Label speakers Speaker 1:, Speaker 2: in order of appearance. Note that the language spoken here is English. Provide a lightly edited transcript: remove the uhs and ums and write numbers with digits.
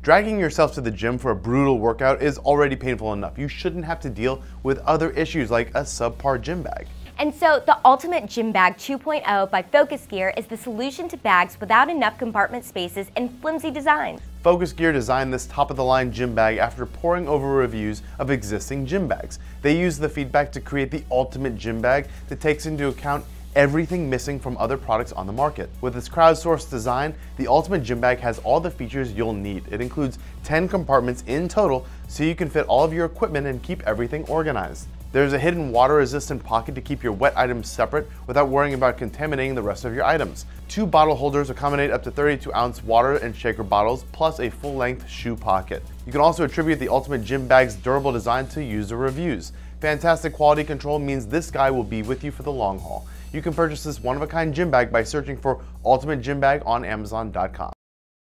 Speaker 1: Dragging yourself to the gym for a brutal workout is already painful enough. You shouldn't have to deal with other issues like a subpar gym bag.
Speaker 2: And so the Ultimate Gym Bag 2.0 by Focus Gear is the solution to bags without enough compartment spaces and flimsy designs.
Speaker 1: Focus Gear designed this top-of-the-line gym bag after poring over reviews of existing gym bags. They used the feedback to create the ultimate gym bag that takes into account everything missing from other products on the market. With its crowdsourced design, the Ultimate Gym Bag has all the features you'll need. It includes 10 compartments in total, so you can fit all of your equipment and keep everything organized. There's a hidden water-resistant pocket to keep your wet items separate without worrying about contaminating the rest of your items. 2 bottle holders accommodate up to 32-ounce water and shaker bottles, plus a full-length shoe pocket. You can also attribute the Ultimate Gym Bag's durable design to user reviews. Fantastic quality control means this guy will be with you for the long haul. You can purchase this one-of-a-kind gym bag by searching for Ultimate Gym Bag on Amazon.com.